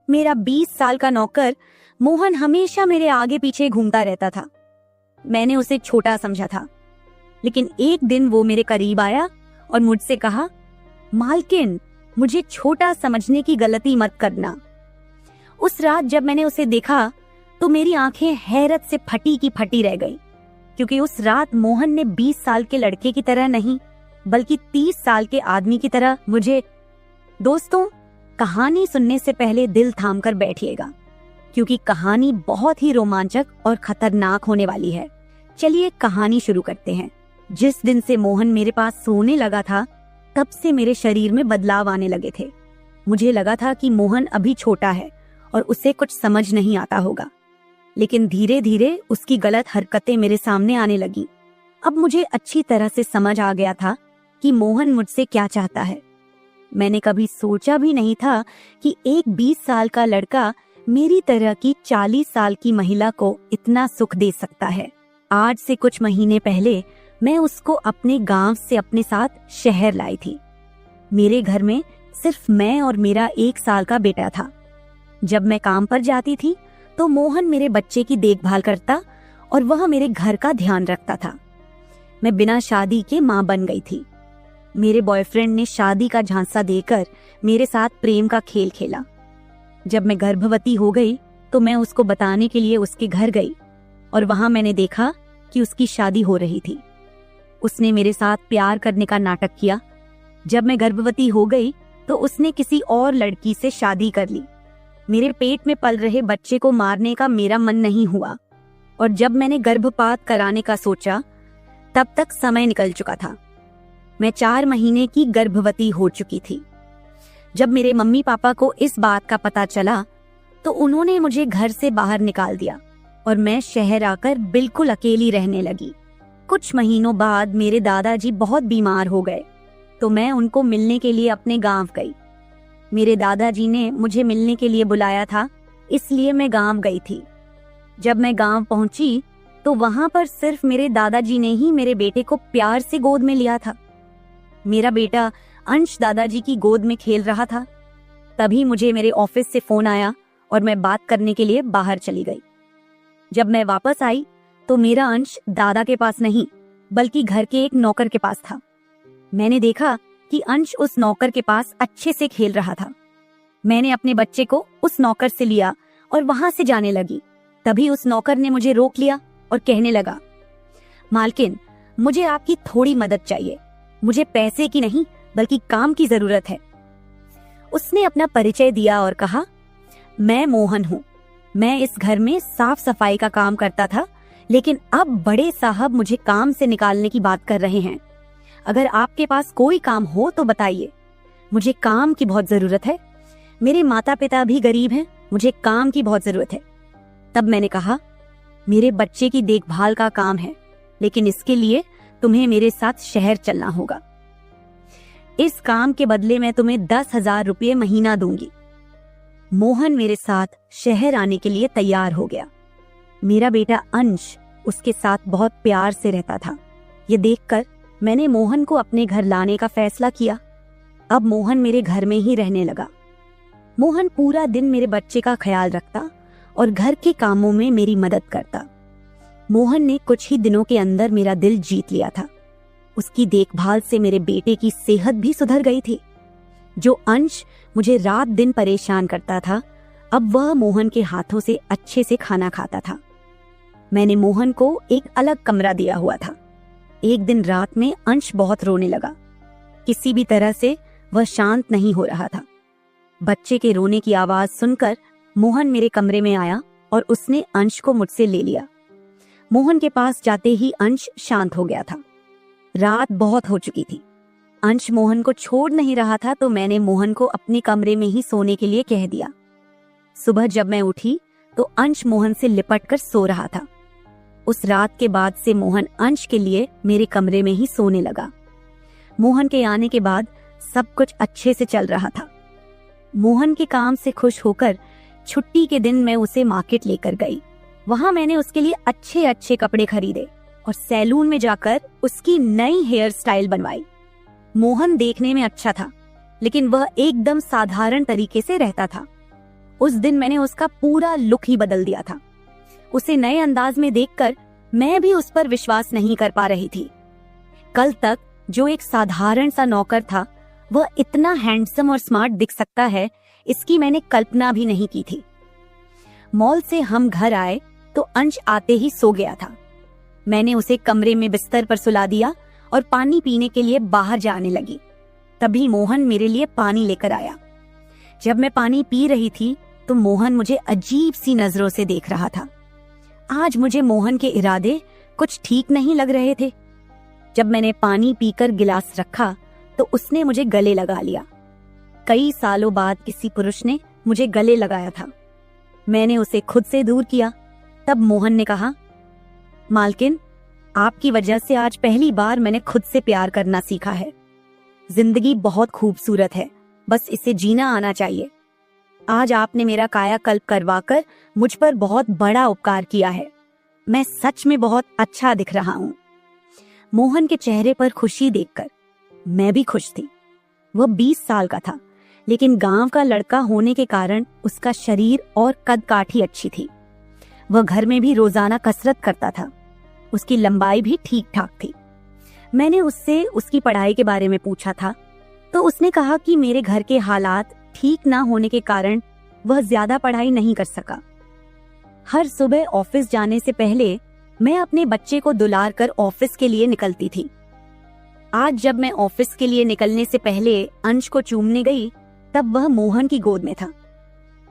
मेरा 20 साल का नौकर मोहन हमेशा मेरे आगे पीछे घूमता रहता था। मैंने उसे छोटा समझा था, लेकिन एक दिन वो मेरे करीब आया और मुझसे कहा, मालकिन, मुझे छोटा समझने की गलती मत करना। उस रात जब मैंने उसे देखा तो मेरी आंखें हैरत से फटी की फटी रह गई, क्योंकि उस रात मोहन ने 20 साल के लड़के की तरह नहीं बल्कि 30 साल के आदमी की तरह मुझे। दोस्तों, कहानी सुनने से पहले दिल थाम कर बैठिएगा, क्योंकि कहानी बहुत ही रोमांचक और खतरनाक होने वाली है। चलिए कहानी शुरू करते हैं। जिस दिन से मोहन मेरे पास सोने लगा था, तब से मेरे शरीर में बदलाव आने लगे थे। मुझे लगा था कि मोहन अभी छोटा है और उसे कुछ समझ नहीं आता होगा, लेकिन धीरे धीरे उसकी गलत हरकतें मेरे सामने आने लगी। अब मुझे अच्छी तरह से समझ आ गया था कि मोहन मुझसे क्या चाहता है। मैंने कभी सोचा भी नहीं था कि एक 20 साल का लड़का मेरी तरह की 40 साल की महिला को इतना सुख दे सकता है। आज से कुछ महीने पहले मैं उसको अपने गांव से अपने साथ शहर लाई थी। मेरे घर में सिर्फ मैं और मेरा 1 साल का बेटा था। जब मैं काम पर जाती थी तो मोहन मेरे बच्चे की देखभाल करता और वह मेरे घर का ध्यान रखता था। मैं बिना शादी के मां बन गई थी। मेरे बॉयफ्रेंड ने शादी का झांसा देकर मेरे साथ प्रेम का खेल खेला। जब मैं गर्भवती हो गई तो मैं उसको बताने के लिए उसके घर गई और वहां मैंने देखा कि उसकी शादी हो रही थी। उसने मेरे साथ प्यार करने का नाटक किया। जब मैं गर्भवती हो गई तो उसने किसी और लड़की से शादी कर ली। मेरे पेट में पल रहे बच्चे को मारने का मेरा मन नहीं हुआ, और जब मैंने गर्भपात कराने का सोचा तब तक समय निकल चुका था। मैं 4 महीने की गर्भवती हो चुकी थी। जब मेरे मम्मी पापा को इस बात का पता चला तो उन्होंने मुझे घर से बाहर निकाल दिया और मैं शहर आकर बिल्कुल अकेली रहने लगी। कुछ महीनों बाद मेरे दादाजी बहुत बीमार हो गए, तो मैं उनको मिलने के लिए अपने गांव गई। मेरे दादाजी ने मुझे मिलने के लिए बुलाया था, इसलिए मैं गांव गई थी। जब मैं गांव पहुंची तो वहां पर सिर्फ मेरे दादाजी ने ही मेरे बेटे को प्यार से गोद में लिया था। मेरा बेटा अंश दादाजी की गोद में खेल रहा था। तभी मुझे मेरे ऑफिस से फोन आया और मैं बात करने के लिए बाहर चली गई। जब मैं वापस आई तो मेरा अंश दादा के पास नहीं बल्कि घर के एक नौकर के पास था। मैंने देखा कि अंश उस नौकर के पास अच्छे से खेल रहा था। मैंने अपने बच्चे को उस नौकर से लिया और वहां से जाने लगी। तभी उस नौकर ने मुझे रोक लिया और कहने लगा, मालकिन, मुझे आपकी थोड़ी मदद चाहिए। मुझे पैसे की नहीं बल्कि काम की जरूरत है। उसने अपना परिचय दिया और कहा, मैं मोहन हूँ। मैं इस घर में साफ सफाई का काम करता था, लेकिन अब बड़े साहब मुझे काम से निकालने की बात कर रहे हैं। अगर आपके पास कोई काम हो तो बताइए। मुझे काम की बहुत जरूरत है। मेरे माता पिता भी गरीब हैं, मुझे काम की बहुत जरूरत है। तब मैंने कहा, मेरे बच्चे की देखभाल का काम है, लेकिन इसके लिए तुम्हें मेरे साथ शहर चलना होगा। इस काम के बदले मैं तुम्हें 10,000 रुपये महीना दूंगी। मोहन मेरे साथ शहर आने के लिए तैयार हो गया। मेरा बेटा अंश उसके साथ बहुत प्यार से रहता था। ये देखकर मैंने मोहन को अपने घर लाने का फैसला किया। अब मोहन मेरे घर में ही रहने लगा। मोहन पूरा दिन मेरे बच्चे का ख्याल रखता और घर के कामों में मेरी मदद करता। मोहन ने कुछ ही दिनों के अंदर मेरा दिल जीत लिया था। उसकी देखभाल से मेरे बेटे की सेहत भी सुधर गई थी। जो अंश मुझे रात दिन परेशान करता था, अब वह मोहन के हाथों से अच्छे से खाना खाता था। मैंने मोहन को एक अलग कमरा दिया हुआ था। एक दिन रात में अंश बहुत रोने लगा। किसी भी तरह से वह शांत नहीं हो रहा था। बच्चे के रोने की आवाज सुनकर मोहन मेरे कमरे में आया और उसने अंश को मुझसे ले लिया। मोहन के पास जाते ही अंश शांत हो गया था। रात बहुत हो चुकी थी। अंश मोहन को छोड़ नहीं रहा था, तो मैंने मोहन को अपने कमरे में ही सोने के लिए कह दिया। सुबह जब मैं उठी तो अंश मोहन से लिपट कर सो रहा था। उस रात के बाद से मोहन अंश के लिए मेरे कमरे में ही सोने लगा। मोहन के आने के बाद सब कुछ अच्छे से चल रहा था। मोहन के काम से खुश होकर छुट्टी के दिन मैं उसे मार्केट लेकर गई। वहां मैंने उसके लिए अच्छे अच्छे कपड़े खरीदे और सैलून में जाकर उसकी नई हेयर स्टाइल बनवाई। मोहन देखने में अच्छा था, लेकिन वह एकदम साधारण तरीके से रहता था। उस दिन मैंने उसका पूरा लुक ही बदल दिया था। उसे नए अंदाज में देखकर मैं भी उस पर विश्वास नहीं कर पा रही थी। कल तक जो एक साधारण सा नौकर था, वह इतना हैंडसम और स्मार्ट दिख सकता है, इसकी मैंने कल्पना भी नहीं की थी। मॉल से हम घर आए तो अंश आते ही सो गया था। मैंने उसे कमरे में बिस्तर पर सुला दिया और पानी पीने के लिए बाहर जाने लगी। तभी मोहन मेरे लिए पानी लेकर आया। जब मैं पानी पी रही थी तो मोहन मुझे अजीब सी नजरों से देख रहा था। आज मुझे मोहन के इरादे कुछ ठीक नहीं लग रहे थे। जब मैंने पानी पीकर गिलास रखा तो उसने मुझे गले लगा लिया। कई सालों बाद किसी पुरुष ने मुझे गले लगाया था। मैंने उसे खुद से दूर किया। तब मोहन ने कहा, मालकिन, आपकी वजह से आज पहली बार मैंने खुद से प्यार करना सीखा है। जिंदगी बहुत खूबसूरत है, बस इसे जीना आना चाहिए। आज आपने मेरा कायाकल्प करवाकर मुझ पर बहुत बड़ा उपकार किया है। मैं सच में बहुत अच्छा दिख रहा हूँ। मोहन के चेहरे पर खुशी देखकर मैं भी खुश थी। वह 20 साल का था, लेकिन गांव का लड़का होने के कारण उसका शरीर और कद काठी अच्छी थी। वह घर में भी रोजाना कसरत करता था। उसकी लंबाई भी ठीक ठाक थी। मैंने उससे उसकी पढ़ाई के बारे में पूछा था तो उसने कहा कि मेरे घर के हालात ठीक ना होने के कारण वह ज्यादा पढ़ाई नहीं कर सका। हर सुबह ऑफिस जाने से पहले मैं अपने बच्चे को दुलार कर ऑफिस के लिए निकलती थी। आज जब मैं ऑफिस के लिए निकलने से पहले अंश को चूमने गई तब वह मोहन की गोद में था।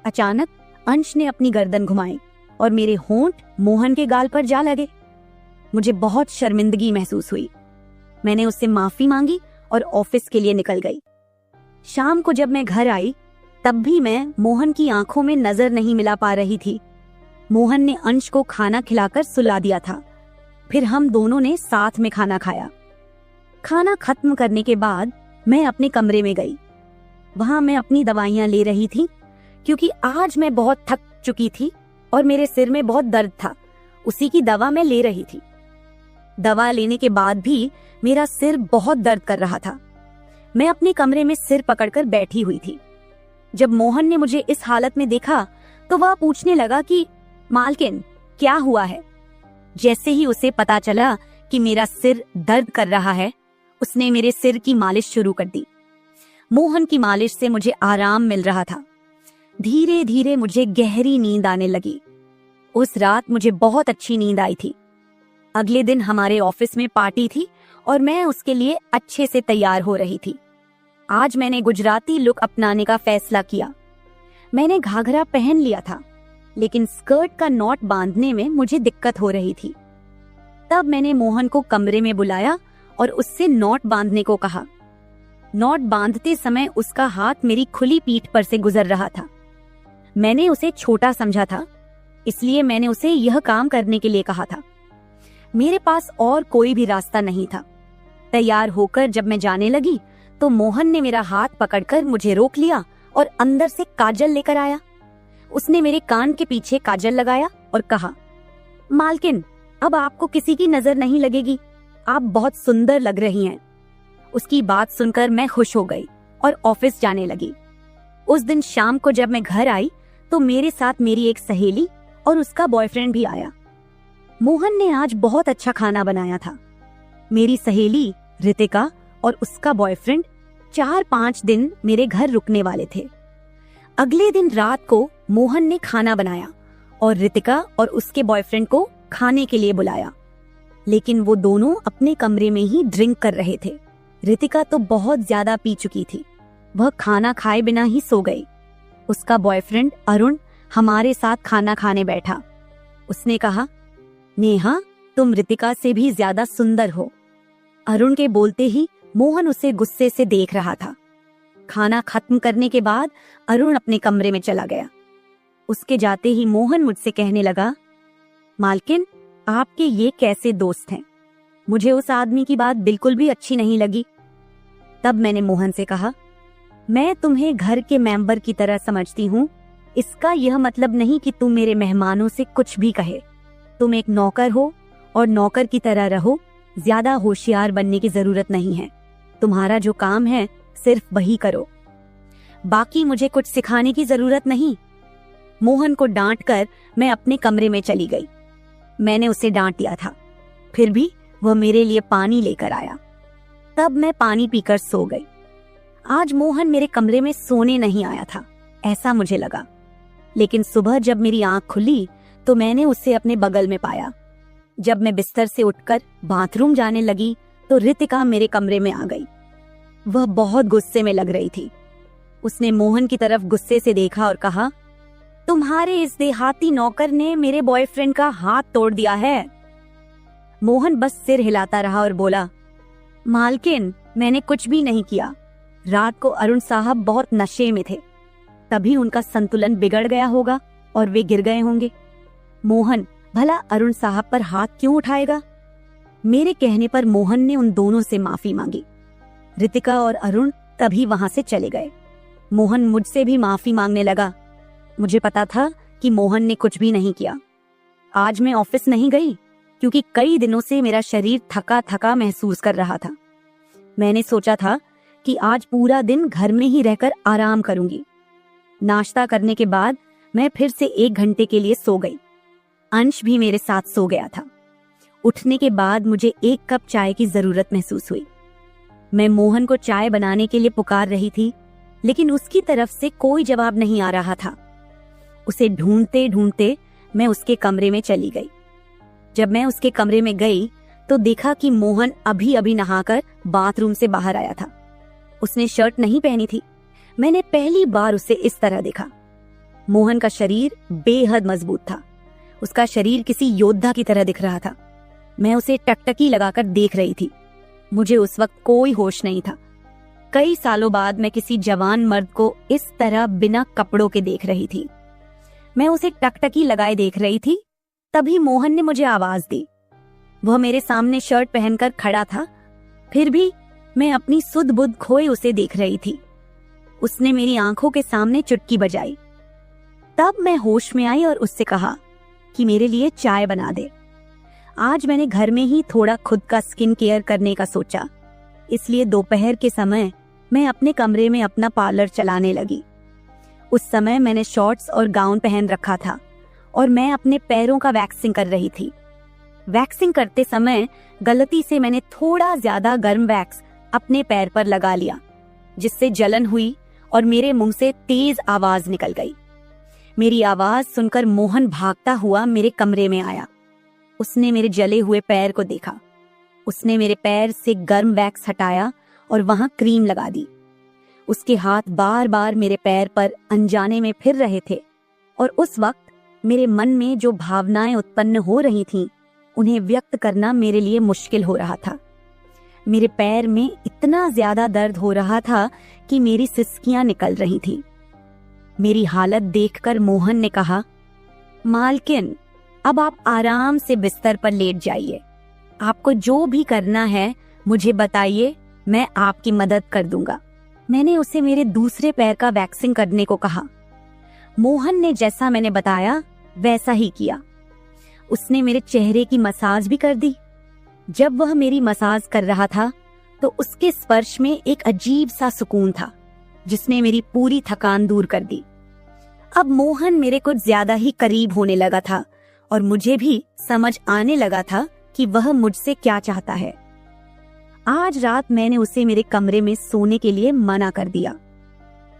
अचानक अंश ने अपनी गर्दन घुमाई और मेरे होंठ मोहन के गाल पर जा लगे। मुझे बहुत शर्मिंदगी महसूस हुई। मैंने उससे माफी मांगी और ऑफिस के लिए निकल गई। शाम को जब मैं घर आई तब भी मैं मोहन की आंखों में नजर नहीं मिला पा रही थी। मोहन ने अंश को खाना खिलाकर सुला दिया था। फिर हम दोनों ने साथ में खाना खाया। खाना खत्म करने के बाद मैं अपने कमरे में गई। वहां मैं अपनी दवाइयां ले रही थी क्योंकि आज मैं बहुत थक चुकी थी और मेरे सिर में बहुत दर्द था। उसी की दवा मैं ले रही थी। दवा लेने के बाद भी मेरा सिर बहुत दर्द कर रहा था। मैं अपने कमरे में सिर पकड़कर बैठी हुई थी। जब मोहन ने मुझे इस हालत में देखा तो वह पूछने लगा कि मालकिन, क्या हुआ है? जैसे ही उसे पता चला कि मेरा सिर दर्द कर रहा है, उसने मेरे सिर की मालिश शुरू कर दी। मोहन की मालिश से मुझे आराम मिल रहा था। धीरे धीरे मुझे गहरी नींद आने लगी। उस रात मुझे बहुत अच्छी नींद आई थी। अगले दिन हमारे ऑफिस में पार्टी थी और मैं उसके लिए अच्छे से तैयार हो रही थी। आज मैंने गुजराती लुक अपनाने का फैसला किया। मैंने घाघरा पहन लिया था, लेकिन स्कर्ट का नॉट बांधने में मुझे दिक्कत हो रही थी। तब मैंने मोहन को कमरे में बुलाया और उससे नॉट बांधने को कहा। नॉट बांधते समय उसका हाथ मेरी खुली पीठ पर से गुजर रहा था। मैंने उसे छोटा समझा था, इसलिए मैंने उसे यह काम करने के लिए कहा था। मेरे पास और कोई भी रास्ता नहीं था। तैयार होकर जब मैं जाने लगी तो मोहन ने मेरा हाथ पकड़कर मुझे रोक लिया और अंदर से काजल लेकर आया। उसने मेरे कान के पीछे काजल लगाया और कहा, मालकिन, अब आपको किसी की नजर नहीं लगेगी। आप बहुत सुंदर लग रही हैं। उसकी बात सुनकर मैं खुश हो गई और ऑफिस जाने लगी। उस दिन शाम को जब मैं घर आई तो मेरे साथ मेरी एक सहेली और उसका बॉयफ्रेंड भी आया। मोहन ने आज बहुत अच्छा खाना बनाया था। मेरी सहेली रितिका और उसका बॉयफ्रेंड 4-5 दिन मेरे घर रुकने वाले थे। अगले दिन रात को मोहन ने खाना बनाया और रितिका और उसके बॉयफ्रेंड को खाने के लिए बुलाया, लेकिन वो दोनों अपने कमरे में ही ड्रिंक कर रहे थे। रितिका तो बहुत ज्यादा पी चुकी थी। वह खाना खाए बिना ही सो गई। उसका बॉयफ्रेंड अरुण हमारे साथ खाना खाने बैठा। उसने कहा, नेहा, तुम रितिका से भी ज्यादा सुंदर हो। अरुण के बोलते ही मोहन उसे गुस्से से देख रहा था। खाना खत्म करने के बाद अरुण अपने कमरे में चला गया। उसके जाते ही मोहन मुझसे कहने लगा, मालकिन, आपके ये कैसे दोस्त हैं? मुझे उस आदमी की बात बिल्कुल भी अच्छी नहीं लगी। तब मैंने मोहन से कहा, मैं तुम्हें घर के मेंबर की तरह समझती हूँ। इसका यह मतलब नहीं कि तुम मेरे मेहमानों से कुछ भी कहे। तुम एक नौकर हो और नौकर की तरह रहो। ज्यादा होशियार बनने की जरूरत नहीं है। तुम्हारा जो काम है सिर्फ वही करो। बाकी मुझे कुछ सिखाने की जरूरत नहीं। मोहन को डांट कर मैं अपने कमरे में चली गई। मैंने उसे डांट दिया था, फिर भी वह मेरे लिए पानी लेकर आया। तब मैं पानी पीकर सो गई। आज मोहन मेरे कमरे में सोने नहीं आया था, ऐसा मुझे लगा। लेकिन सुबह जब मेरी आंख खुली तो मैंने उसे अपने बगल में पाया। जब मैं बिस्तर से उठकर बाथरूम जाने लगी तो रितिका मेरे कमरे में आ गई। वह बहुत गुस्से में लग रही थी। उसने मोहन की तरफ गुस्से से देखा और कहा, तुम्हारे इस देहाती नौकर ने मेरे बॉयफ्रेंड का हाथ तोड़ दिया है। मोहन बस सिर हिलाता रहा और बोला, मालकिन, मैंने कुछ भी नहीं किया। रात को अरुण साहब बहुत नशे में थे, तभी उनका संतुलन बिगड़ गया होगा और वे गिर गए होंगे। मोहन भला अरुण साहब पर हाथ क्यों उठाएगा? मेरे कहने पर मोहन ने उन दोनों से माफी मांगी। रितिका और अरुण तभी वहां से चले गए। मोहन मुझसे भी माफी मांगने लगा। मुझे पता था कि मोहन ने कुछ भी नहीं किया। आज मैं ऑफिस नहीं गई क्योंकि कई दिनों से मेरा शरीर थका थका महसूस कर रहा था। मैंने सोचा था कि आज पूरा दिन घर में ही रहकर आराम करूंगी। नाश्ता करने के बाद मैं फिर से 1 घंटे के लिए सो गई। अंश भी मेरे साथ सो गया था। उठने के बाद मुझे 1 कप चाय की जरूरत महसूस हुई। मैं मोहन को चाय बनाने के लिए पुकार रही थी, लेकिन उसकी तरफ से कोई जवाब नहीं आ रहा था। उसे ढूंढते ढूंढते मैं उसके कमरे में चली गई। जब मैं उसके कमरे में गई तो देखा कि मोहन अभी अभी नहाकर बाथरूम से बाहर आया था। उसने शर्ट नहीं पहनी थी। मैंने पहली बार उसे इस तरह देखा। मोहन का शरीर बेहद मजबूत था। उसका शरीर किसी योद्धा की तरह दिख रहा था। मैं उसे टकटकी लगाकर देख रही थी। मुझे उस वक्त कोई होश नहीं था। कई सालों बाद मैं किसी जवान मर्द को इस तरह बिना कपड़ों के देख रही थी। मैं उसे टकटकी लगाए देख रही थी, तभी मोहन ने मुझे आवाज दी। वह मेरे सामने शर्ट पहनकर खड़ा था, फिर भी मैं अपनी सुध बुध खोए उसे देख रही थी। उसने मेरी आंखों के सामने चुटकी बजाई। तब मैं होश में आई और उससे कहा कि मेरे लिए चाय बना दे। आज मैंने घर में ही थोड़ा खुद का स्किन केयर करने का सोचा, इसलिए दोपहर के समय मैं अपने कमरे में अपना पार्लर चलाने लगी। उस समय मैंने शॉर्ट्स और गाउन पहन रखा था और मैं अपने पैरों का वैक्सिंग कर रही थी। वैक्सिंग करते समय गलती से मैंने थोड़ा ज्यादा गर्म वैक्स अपने पैर पर लगा लिया, जिससे जलन हुई और मेरे मुंह से तेज आवाज निकल गई। मेरी आवाज सुनकर मोहन भागता हुआ मेरे कमरे में आया। उसने मेरे जले हुए पैर को देखा। उसने मेरे पैर से गर्म वैक्स हटाया और वहां क्रीम लगा दी। उसके हाथ बार बार मेरे पैर पर अनजाने में फिर रहे थे और उस वक्त मेरे मन में जो भावनाएं उत्पन्न हो रही थीं, उन्हें व्यक्त करना मेरे लिए मुश्किल हो रहा था। मेरे पैर में इतना ज्यादा दर्द हो रहा था कि मेरी सिसकियां निकल रही थीं। मेरी हालत देखकर मोहन ने कहा, मालकिन, अब आप आराम से बिस्तर पर लेट जाइए। आपको जो भी करना है मुझे बताइए, मैं आपकी मदद कर दूंगा। मैंने उसे मेरे दूसरे पैर का वैक्सिंग करने को कहा। मोहन ने जैसा मैंने बताया वैसा ही किया। उसने मेरे चेहरे की मसाज भी कर दी। जब वह मेरी मसाज कर रहा था तो उसके स्पर्श में एक अजीब सा सुकून था, जिसने मेरी पूरी थकान दूर कर दी। अब मोहन मेरे कुछ ज्यादा ही करीब होने लगा था और मुझे भी समझ आने लगा था कि वह मुझसे क्या चाहता है। आज रात मैंने उसे मेरे कमरे में सोने के लिए मना कर दिया।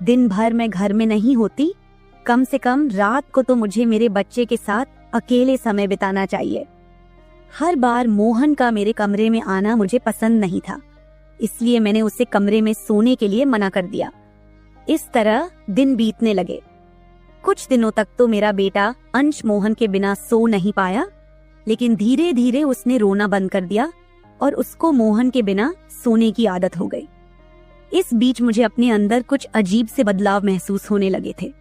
दिन भर मैं घर में नहीं होती, कम से कम रात को तो मुझे मेरे बच्चे के साथ अकेले समय बिताना चाहिए। हर बार मोहन का मेरे कमरे में आना मुझे पसंद नहीं था, इसलिए मैंने उसे कमरे में सोने के लिए मना कर दिया। इस तरह दिन बीतने लगे। कुछ दिनों तक तो मेरा बेटा अंश मोहन के बिना सो नहीं पाया, लेकिन धीरे धीरे उसने रोना बंद कर दिया और उसको मोहन के बिना सोने की आदत हो गई। इस बीच मुझे अपने अंदर कुछ अजीब से बदलाव महसूस होने लगे थे।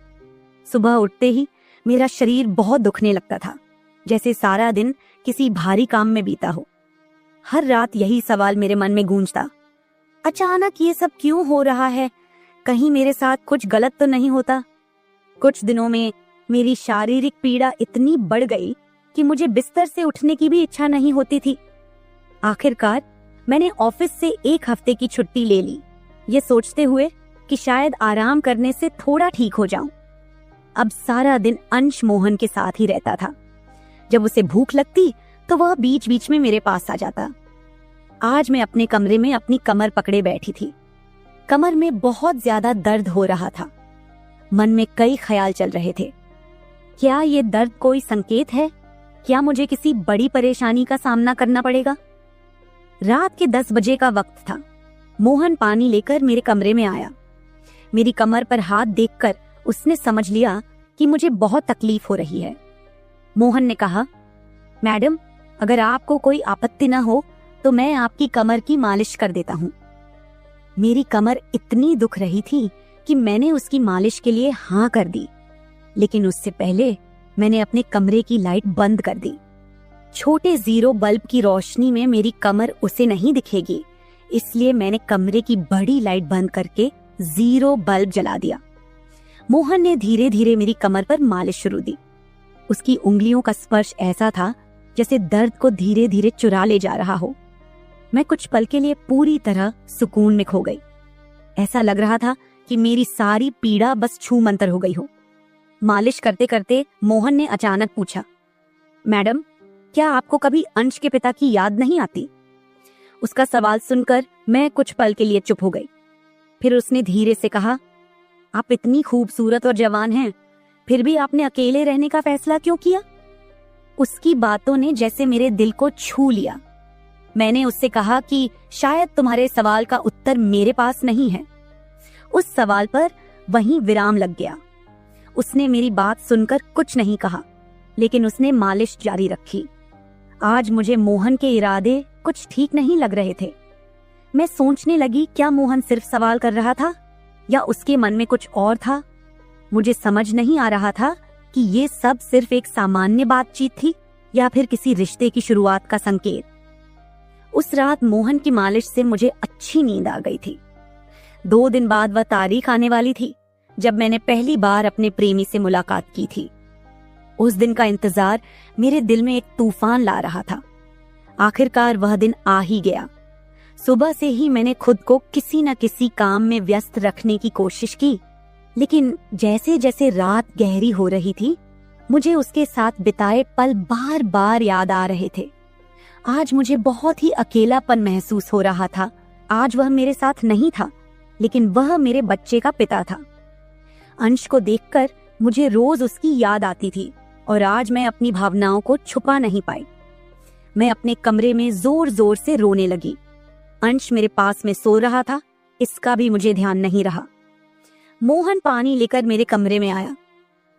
सुबह उठते ही मेरा शरीर बहुत दुखने लगता था, जैसे सारा दिन किसी भारी काम में बीता हो। हर रात यही सवाल मेरे मन में गूंजता, अचानक ये सब क्यों हो रहा है? कहीं मेरे साथ कुछ गलत तो नहीं होता? कुछ दिनों में मेरी शारीरिक पीड़ा इतनी बढ़ गई कि मुझे बिस्तर से उठने की भी इच्छा नहीं होती थी। आखिरकार मैंने ऑफिस से 1 हफ्ते की छुट्टी ले ली, ये सोचते हुए कि शायद आराम करने से थोड़ा ठीक हो जाऊं। अब सारा दिन अंश मोहन के साथ ही रहता था। जब उसे भूख लगती तो वह बीच बीच में मेरे पास आ जाता। आज मैं अपने कमरे में अपनी कमर पकड़े बैठी थी। कमर में बहुत ज्यादा दर्द हो रहा था। मन में कई ख्याल चल रहे थे। क्या ये दर्द कोई संकेत है? क्या मुझे किसी बड़ी परेशानी का सामना करना पड़ेगा? रात के 10 बजे का वक्त था। मोहन पानी लेकर मेरे कमरे में आया। मेरी कमर पर हाथ देखकर उसने समझ लिया कि मुझे बहुत तकलीफ हो रही है। मोहन ने कहा, मैडम, अगर आपको कोई आपत्ति न हो तो मैं आपकी कमर की मालिश कर देता हूँ। मेरी कमर इतनी दुख रही थी कि मैंने उसकी मालिश के लिए हाँ कर दी, लेकिन उससे पहले मैंने अपने कमरे की लाइट बंद कर दी। छोटे 0 बल्ब की रोशनी में मेरी कमर उसे नहीं दिखेगी, इसलिए मैंने कमरे की बड़ी लाइट बंद करके 0 बल्ब जला दिया। मोहन ने धीरे धीरे मेरी कमर पर मालिश शुरू दी। उसकी उंगलियों का स्पर्श ऐसा था जैसे दर्द को धीरे धीरे चुरा ले जा रहा हो। मैं कुछ पल के लिए पूरी तरह सुकून में खो गई। ऐसा लग रहा था कि मेरी सारी पीड़ा बस छू मंतर हो गई हो। मालिश करते करते मोहन ने अचानक पूछा, मैडम, क्या आपको कभी अंश के पिता की याद नहीं आती? उसका सवाल सुनकर मैं कुछ पल के लिए चुप हो गई। फिर उसने धीरे से कहा, आप इतनी खूबसूरत और जवान हैं, फिर भी आपने अकेले रहने का फैसला क्यों किया? उसकी बातों ने जैसे मेरे दिल को छू लिया। मैंने उससे कहा कि शायद तुम्हारे सवाल का उत्तर मेरे पास नहीं है। उस सवाल पर वहीं विराम लग गया। उसने मेरी बात सुनकर कुछ नहीं कहा, लेकिन उसने मालिश जारी रखी। आज मुझे मोहन के इरादे कुछ ठीक नहीं लग रहे थे। मैं सोचने लगी, क्या मोहन सिर्फ सवाल कर रहा था या उसके मन में कुछ और था? मुझे समझ नहीं आ रहा था कि ये सब सिर्फ एक सामान्य बातचीत थी या फिर किसी रिश्ते की शुरुआत का संकेत। उस रात मोहन की मालिश से मुझे अच्छी नींद आ गई थी। 2 दिन बाद वह तारीख आने वाली थी जब मैंने पहली बार अपने प्रेमी से मुलाकात की थी। उस दिन का इंतजार मेरे दिल में एक तूफान ला रहा था। आखिरकार वह दिन आ ही गया। सुबह से ही मैंने खुद को किसी न किसी काम में व्यस्त रखने की कोशिश की, लेकिन जैसे जैसे रात गहरी हो रही थी, मुझे उसके साथ बिताए पल बार बार याद आ रहे थे। आज मुझे बहुत ही अकेलापन महसूस हो रहा था। आज वह मेरे साथ नहीं था, लेकिन वह मेरे बच्चे का पिता था। अंश को देखकर मुझे रोज उसकी याद आती थी और आज मैं अपनी भावनाओं को छुपा नहीं पाई। मैं अपने कमरे में जोर जोर से रोने लगी। अंश मेरे पास में सो रहा था, इसका भी मुझे ध्यान नहीं रहा। मोहन पानी लेकर मेरे कमरे में आया।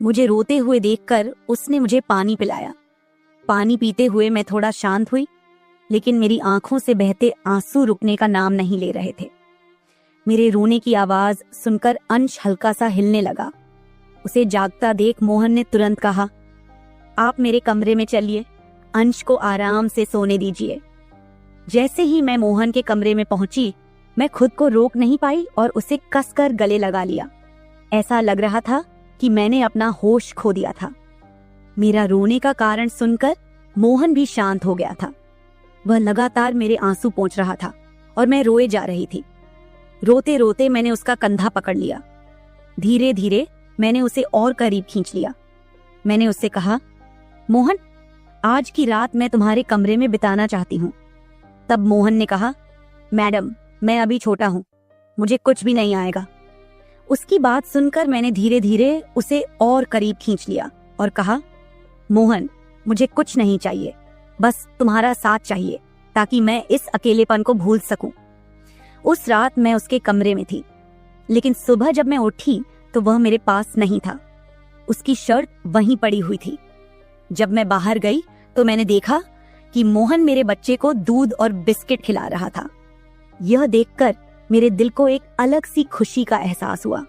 मुझे रोते हुए देखकर उसने मुझे पानी पिलाया। पानी पीते हुए मैं थोड़ा शांत हुई, लेकिन मेरी आंखों से बहते आंसू रुकने का नाम नहीं ले रहे थे। मेरे रोने की आवाज सुनकर अंश हल्का सा हिलने लगा। उसे जागता देख मोहन ने तुरंत कहा, आप मेरे कमरे में चलिए, अंश को आराम से सोने दीजिए। जैसे ही मैं मोहन के कमरे में पहुंची, मैं खुद को रोक नहीं पाई और उसे कसकर गले लगा लिया। ऐसा लग रहा था कि मैंने अपना होश खो दिया था। मेरा रोने का कारण सुनकर मोहन भी शांत हो गया था। वह लगातार मेरे आंसू पोंछ रहा था और मैं रोए जा रही थी। रोते रोते मैंने उसका कंधा पकड़ लिया। धीरे धीरे मैंने उसे और करीब खींच लिया। मैंने उससे कहा, मोहन, आज की रात मैं तुम्हारे कमरे में बिताना चाहती हूँ। तब मोहन ने कहा, मैडम, मैं अभी छोटा हूँ, मुझे कुछ भी नहीं आएगा। उसकी बात सुनकर मैंने धीरे धीरे उसे और करीब खींच लिया और कहा, मोहन, मुझे कुछ नहीं चाहिए, बस तुम्हारा साथ चाहिए ताकि मैं इस अकेलेपन को भूल सकूं। उस रात मैं उसके कमरे में थी, लेकिन सुबह जब मैं उठी तो वह मेरे पास नहीं था। उसकी शर्ट वहीं पड़ी हुई थी। जब मैं बाहर गई तो मैंने देखा कि मोहन मेरे बच्चे को दूध और बिस्किट खिला रहा था। यह देखकर मेरे दिल को एक अलग सी खुशी का एहसास हुआ।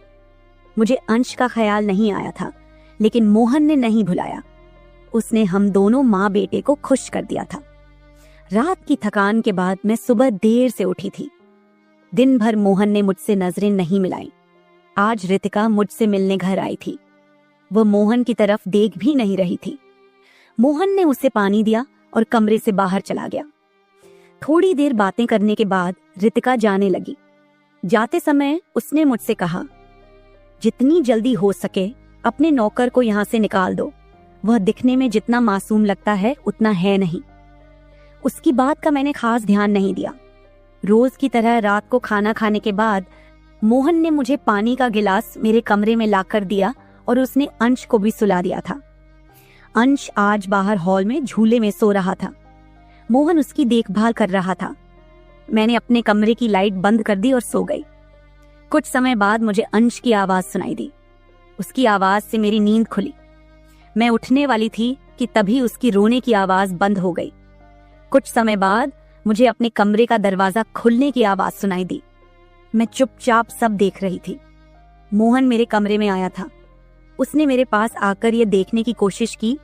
मुझे अंश का ख्याल नहीं आया था, लेकिन मोहन ने नहीं भुलाया। उसने हम दोनों माँ बेटे को खुश कर दिया था। रात की थकान के बाद मैं सुबह देर से उठी थी। दिन भर मोहन ने मुझसे नजरें नहीं मिलाई। आज रितिका मुझसे मिलने घर आई थी। वह मोहन की तरफ देख भी नहीं रही थी। मोहन ने उसे पानी दिया और कमरे से बाहर चला गया। थोड़ी देर बातें करने के बाद रितिका जाने लगी। जाते समय उसने मुझसे कहा, जितनी जल्दी हो सके अपने नौकर को यहाँ से निकाल दो, वह दिखने में जितना मासूम लगता है उतना है नहीं। उसकी बात का मैंने खास ध्यान नहीं दिया। रोज की तरह रात को खाना खाने के बाद मोहन ने मुझे पानी का गिलास मेरे कमरे में लाकर दिया और उसने अंश को भी सुला दिया था। अंश आज बाहर हॉल में झूले में सो रहा था। मोहन उसकी देखभाल कर रहा था। मैंने अपने कमरे की लाइट बंद कर दी और सो गई। कुछ समय बाद मुझे अंश की आवाज सुनाई दी। उसकी आवाज से मेरी नींद खुली। मैं उठने वाली थी कि तभी उसकी रोने की आवाज बंद हो गई। कुछ समय बाद मुझे अपने कमरे का दरवाजा खुलने की आवाज सुनाई दी। मैं चुपचाप सब देख रही थी। मोहन मेरे कमरे में आया था। उसने मेरे पास आकर यह देखने की कोशिश की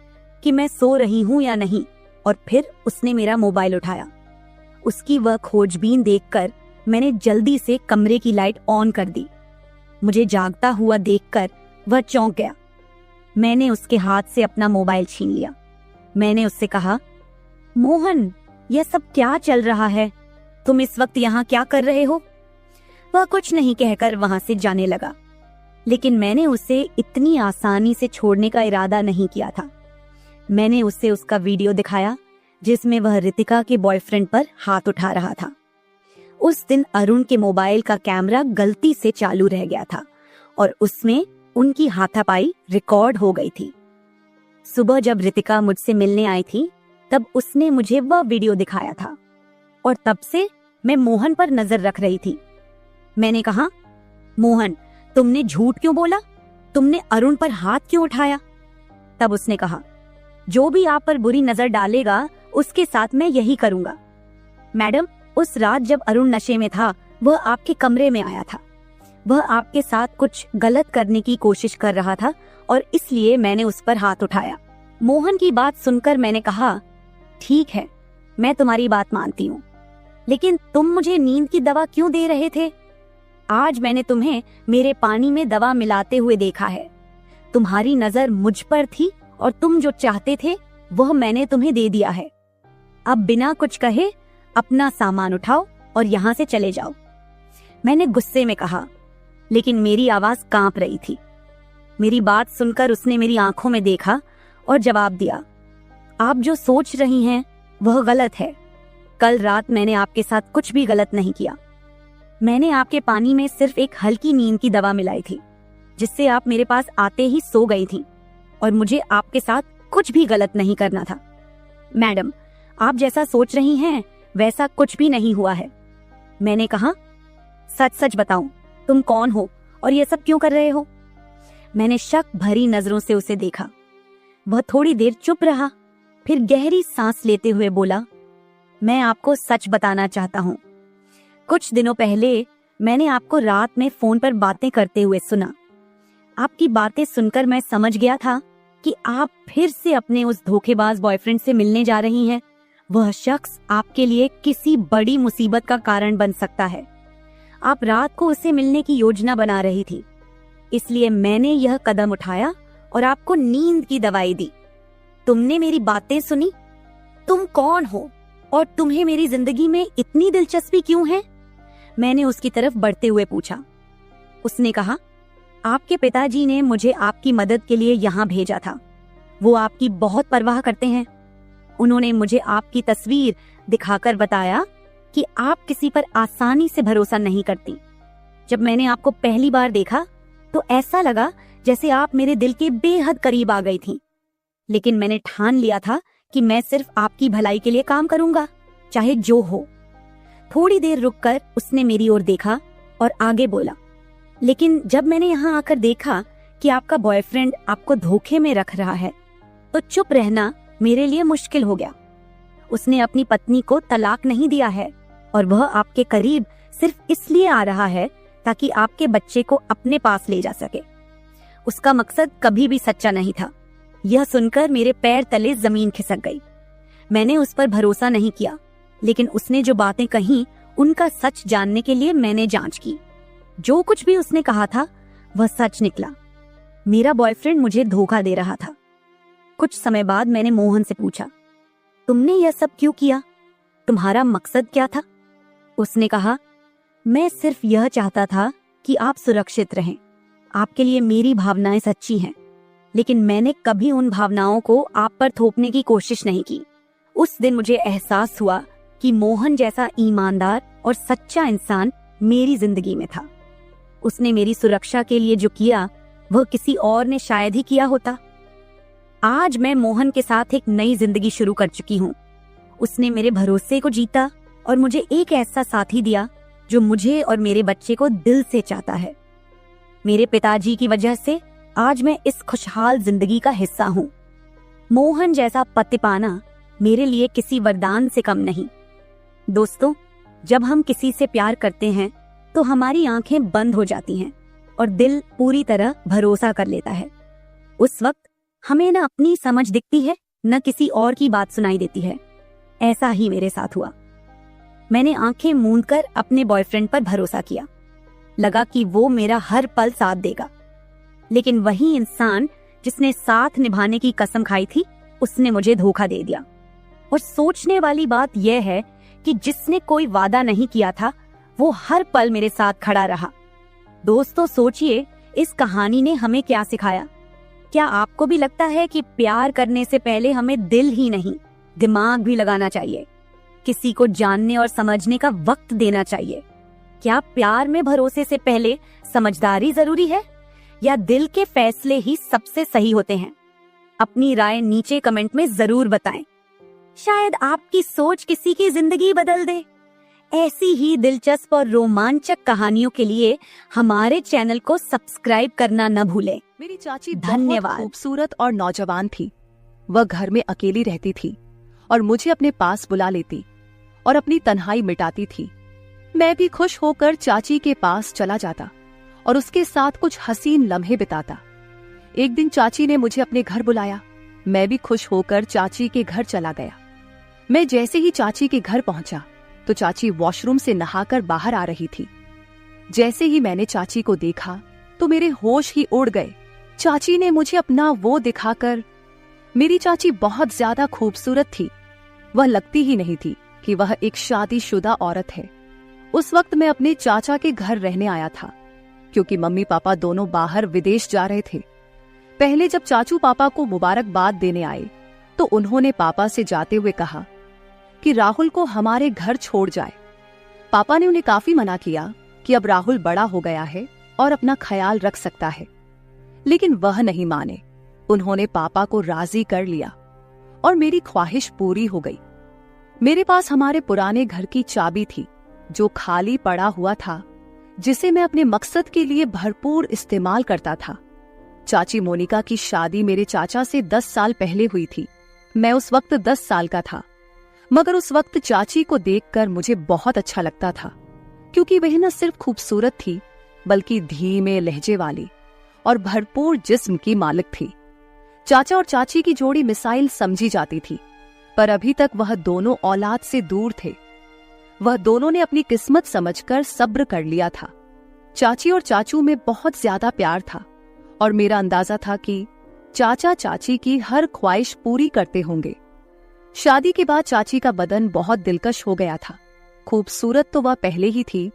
कि मैं सो रही हूं या नहीं, और फिर उसने मेरा मोबाइल उठाया। उसकी वह खोजबीन देखकर मैंने जल्दी से कमरे की लाइट ऑन कर दी। मुझे जागता हुआ देखकर वह चौंक गया। मैंने उसके हाथ से अपना मोबाइल छीन लिया। मैंने उससे कहा, मोहन, यह सब क्या चल रहा है? तुम इस वक्त यहाँ क्या कर रहे हो? वह कुछ नहीं कहकर वहां से जाने लगा, लेकिन मैंने उसे इतनी आसानी से छोड़ने का इरादा नहीं किया था। मैंने उसे उसका वीडियो दिखाया जिसमें वह रितिका के बॉयफ्रेंड पर हाथ उठा रहा था। उस दिन अरुण के मोबाइल का कैमरा गलती से चालू रह गया था और उसमें उनकी हाथापाई रिकॉर्ड हो गई थी। सुबह जब रितिका मुझसे मिलने आई थी तब उसने मुझे वह वीडियो दिखाया था और तब से मैं मोहन पर नजर रख रही थी। मैंने कहा, मोहन, तुमने झूठ क्यों बोला? तुमने अरुण पर हाथ क्यों उठाया? तब उसने कहा, जो भी आप पर बुरी नजर डालेगा उसके साथ मैं यही करूंगा। मैडम, उस रात जब अरुण नशे में था वह आपके कमरे में आया था। वह आपके साथ कुछ गलत करने की कोशिश कर रहा था और इसलिए मैंने उस पर हाथ उठाया। मोहन की बात सुनकर मैंने कहा, ठीक है, मैं तुम्हारी बात मानती हूँ, लेकिन तुम मुझे नींद की दवा क्यों दे रहे थे? आज मैंने तुम्हें मेरे पानी में दवा मिलाते हुए देखा है। तुम्हारी नजर मुझ पर थी और तुम जो चाहते थे वह मैंने तुम्हें दे दिया है। अब बिना कुछ कहे अपना सामान उठाओ और यहाँ से चले जाओ। मैंने गुस्से में कहा, लेकिन मेरी आवाज कांप रही थी। मेरी बात सुनकर उसने मेरी आंखों में देखा और जवाब दिया, आप जो सोच रही हैं वह गलत है। कल रात मैंने आपके साथ कुछ भी गलत नहीं किया। मैंने आपके पानी में सिर्फ एक हल्की नींद की दवा मिलाई थी, जिससे आप मेरे पास आते ही सो गई थी और मुझे आपके साथ कुछ भी गलत नहीं करना था। मैडम, आप जैसा सोच रही हैं वैसा कुछ भी नहीं हुआ है। मैंने कहा, सच सच बताऊं, तुम कौन हो और ये सब क्यों कर रहे हो? मैंने शक भरी नजरों से उसे देखा। वह थोड़ी देर चुप रहा, फिर गहरी सांस लेते हुए बोला, मैं आपको सच बताना चाहता हूँ। कुछ दिनों पहले मैंने आपको रात में फोन पर बातें करते हुए सुना। आपकी बातें सुनकर मैं समझ गया था कि आप फिर से अपने उस धोखेबाज बॉयफ्रेंड से मिलने जा रही हैं। वह शख्स आपके लिए किसी बड़ी मुसीबत का कारण बन सकता है। आप रात को उससे मिलने की योजना बना रही थी, इसलिए मैंने यह कदम उठाया और आपको नींद की दवाई दी। तुमने मेरी बातें सुनी? तुम कौन हो और तुम्हें मेरी जिंदगी में इतनी दिलचस्पी क्यों है? मैंने उसकी तरफ बढ़ते हुए पूछा। उसने कहा, आपके पिताजी ने मुझे आपकी मदद के लिए यहाँ भेजा था। वो आपकी बहुत परवाह करते हैं। उन्होंने मुझे आपकी तस्वीर दिखाकर बताया कि आप किसी पर आसानी से भरोसा नहीं करती। जब मैंने आपको पहली बार देखा तो ऐसा लगा जैसे आप मेरे दिल के बेहद करीब आ गई थीं। लेकिन मैंने ठान लिया था कि मैं सिर्फ आपकी भलाई के लिए काम करूंगा, चाहे जो हो। थोड़ी देर रुककर उसने मेरी ओर देखा और आगे बोला, लेकिन जब मैंने यहाँ आकर देखा कि आपका बॉयफ्रेंड आपको धोखे में रख रहा है तो चुप रहना मेरे लिए मुश्किल हो गया। उसने अपनी पत्नी को तलाक नहीं दिया है और वह आपके करीब सिर्फ इसलिए आ रहा है ताकि आपके बच्चे को अपने पास ले जा सके। उसका मकसद कभी भी सच्चा नहीं था। यह सुनकर मेरे पैर तले जमीन खिसक गई। मैंने उस पर भरोसा नहीं किया, लेकिन उसने जो बातें कही उनका सच जानने के लिए मैंने जांच की। जो कुछ भी उसने कहा था वह सच निकला। मेरा बॉयफ्रेंड मुझे धोखा दे रहा था। कुछ समय बाद मैंने मोहन से पूछा, तुमने यह सब क्यों किया? तुम्हारा मकसद क्या था? उसने कहा, मैं सिर्फ यह चाहता था कि आप सुरक्षित रहें। आपके लिए मेरी भावनाएं सच्ची हैं लेकिन मैंने कभी उन भावनाओं को आप पर थोपने की कोशिश नहीं की। उस दिन मुझे एहसास हुआ कि मोहन जैसा ईमानदार और सच्चा इंसान मेरी जिंदगी में था। उसने मेरी सुरक्षा के लिए जो किया वह किसी और ने शायद ही किया होता। आज मैं मोहन के साथ एक नई जिंदगी शुरू कर चुकी हूँ। उसने मेरे भरोसे को जीता और मुझे एक ऐसा साथी दिया जो मुझे और मेरे बच्चे को दिल से चाहता है। मेरे पिताजी की वजह से आज मैं इस खुशहाल जिंदगी का हिस्सा हूँ। मोहन जैसा पति पाना मेरे लिए किसी वरदान से कम नहीं। दोस्तों, जब हम किसी से प्यार करते हैं तो हमारी आंखें बंद हो जाती हैं और दिल पूरी तरह भरोसा कर लेता है। उस वक्त हमें न अपनी समझ दिखती है, न किसी और की बात सुनाई देती है। ऐसा ही मेरे साथ हुआ। मैंने आंखें मूंदकर अपने बॉयफ्रेंड पर भरोसा किया। लगा कि वो मेरा हर पल साथ देगा। लेकिन वही इंसान जिसने साथ निभाने की कसम खाई थी, उसने मुझे धोखा दे दिया। और सोचने वाली बात यह है कि जिसने कोई वादा नहीं किया था, वो हर पल मेरे साथ खड़ा रहा। दोस्तों, सोचिए इस कहानी ने हमें क्या सिखाया। क्या आपको भी लगता है कि प्यार करने से पहले हमें दिल ही नहीं, दिमाग भी लगाना चाहिए? किसी को जानने और समझने का वक्त देना चाहिए। क्या प्यार में भरोसे से पहले समझदारी जरूरी है, या दिल के फैसले ही सबसे सही होते हैं? अपनी राय नीचे कमेंट में जरूर बताएं। शायद आपकी सोच किसी की जिंदगी बदल दे। ऐसी ही दिलचस्प और रोमांचक कहानियों के लिए हमारे चैनल को सब्सक्राइब करना न भूलें। मेरी चाची धन्यवाद। बहुत खूबसूरत और नौजवान थी। वह घर में अकेली रहती थी और मुझे अपने पास बुला लेती और अपनी तन्हाई मिटाती थी। मैं भी खुश होकर चाची के पास चला जाता और उसके साथ कुछ हसीन लम्हे बिताता। एक दिन चाची ने मुझे अपने घर बुलाया। मैं भी खुश होकर चाची के घर चला गया। मैं जैसे ही चाची के घर पहुंचा तो चाची वॉशरूम से नहाकर बाहर आ रही थी। जैसे ही मैंने चाची को देखा तो मेरे होश ही उड़ गए। चाची ने मुझे अपना वो दिखाकर, मेरी चाची बहुत ज्यादा खूबसूरत थी। वह लगती ही नहीं थी कि वह एक शादीशुदा औरत है। उस वक्त मैं अपने चाचा के घर रहने आया था, क्योंकि मम्मी पापा दोनों बाहर विदेश जा रहे थे। पहले जब चाचू पापा को मुबारकबाद देने आए तो उन्होंने पापा से जाते हुए कहा कि राहुल को हमारे घर छोड़ जाए। पापा ने उन्हें काफी मना किया कि अब राहुल बड़ा हो गया है और अपना ख्याल रख सकता है, लेकिन वह नहीं माने। उन्होंने पापा को राजी कर लिया और मेरी ख्वाहिश पूरी हो गई। मेरे पास हमारे पुराने घर की चाबी थी जो खाली पड़ा हुआ था, जिसे मैं अपने मकसद के लिए भरपूर इस्तेमाल करता था। चाची मोनिका की शादी मेरे चाचा से 10 साल पहले हुई थी। मैं उस वक्त 10 साल का था, मगर उस वक्त चाची को देखकर मुझे बहुत अच्छा लगता था, क्योंकि वह न सिर्फ खूबसूरत थी बल्कि धीमे लहजे वाली और भरपूर जिस्म की मालिक थी। चाचा और चाची की जोड़ी मिसाइल समझी जाती थी, पर अभी तक वह दोनों औलाद से दूर थे। वह दोनों ने अपनी किस्मत समझकर सब्र कर लिया था। चाची और चाचू में बहुत ज्यादा प्यार था और मेरा अंदाजा था कि चाचा चाची की हर ख्वाहिश पूरी करते होंगे। शादी के बाद चाची का बदन बहुत दिलकश हो गया था। खूबसूरत तो वह पहले ही थी,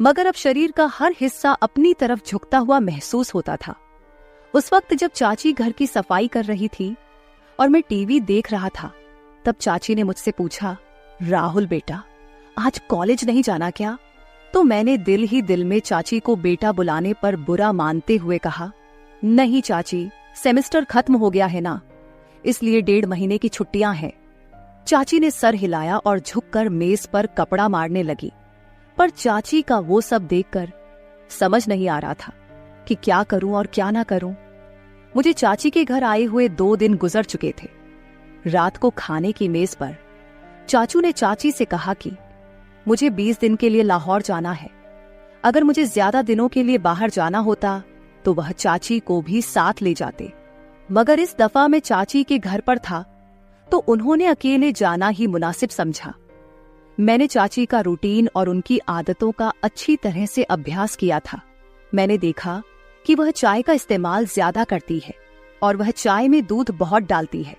मगर अब शरीर का हर हिस्सा अपनी तरफ झुकता हुआ महसूस होता था। उस वक्त जब चाची घर की सफाई कर रही थी और मैं टीवी देख रहा था, तब चाची ने मुझसे पूछा, राहुल बेटा, आज कॉलेज नहीं जाना क्या? तो मैंने दिल ही दिल में चाची को बेटा बुलाने पर बुरा मानते हुए कहा, नहीं चाची, सेमेस्टर खत्म हो गया है ना, इसलिए 1.5 महीने की छुट्टियां हैं। चाची ने सर हिलाया और झुककर मेज पर कपड़ा मारने लगी, पर चाची का वो सब देखकर समझ नहीं आ रहा था कि क्या करूं और क्या ना करूं। मुझे चाची के घर आए हुए 2 दिन गुजर चुके थे। रात को खाने की मेज पर चाचू ने चाची से कहा कि मुझे 20 दिन के लिए लाहौर जाना है। अगर मुझे ज्यादा दिनों के लिए बाहर जाना होता तो वह चाची को भी साथ ले जाते, मगर इस दफा मैं चाची के घर पर था तो उन्होंने अकेले जाना ही मुनासिब समझा। मैंने चाची का रूटीन और उनकी आदतों का अच्छी तरह से अभ्यास किया था। मैंने देखा कि वह चाय का इस्तेमाल ज्यादा करती है और वह चाय में दूध बहुत डालती है,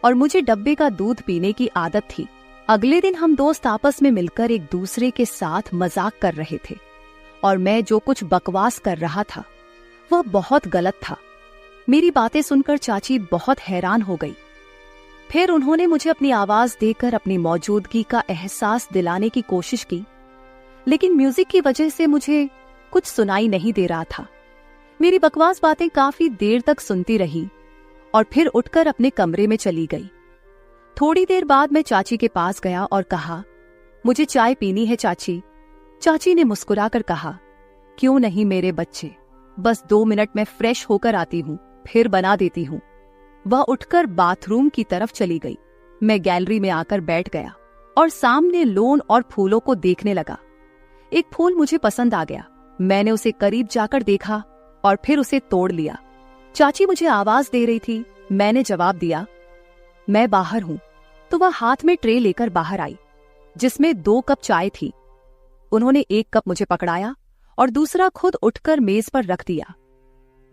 और मुझे डब्बे का दूध पीने की आदत थी। अगले दिन हम दोस्त आपस में मिलकर एक दूसरे के साथ मजाक कर रहे थे और मैं जो कुछ बकवास कर रहा था वह बहुत गलत था। मेरी बातें सुनकर चाची बहुत हैरान हो गई। फिर उन्होंने मुझे अपनी आवाज देकर अपनी मौजूदगी का एहसास दिलाने की कोशिश की, लेकिन म्यूजिक की वजह से मुझे कुछ सुनाई नहीं दे रहा था। मेरी बकवास बातें काफी देर तक सुनती रही और फिर उठकर अपने कमरे में चली गई। थोड़ी देर बाद मैं चाची के पास गया और कहा, मुझे चाय पीनी है चाची। चाची ने मुस्कुराकर कहा, क्यों नहीं मेरे बच्चे, बस 2 मिनट में फ्रेश होकर आती हूँ, फिर बना देती हूँ। वह उठकर बाथरूम की तरफ चली गई। मैं गैलरी में आकर बैठ गया और सामने लॉन और फूलों को देखने लगा। एक फूल मुझे पसंद आ गया। मैंने उसे करीब जाकर देखा और फिर उसे तोड़ लिया। चाची मुझे आवाज दे रही थी। मैंने जवाब दिया, मैं बाहर हूं। तो वह हाथ में ट्रे लेकर बाहर आई जिसमें 2 कप चाय थी। उन्होंने 1 कप मुझे पकड़ाया और दूसरा खुद उठकर मेज पर रख दिया।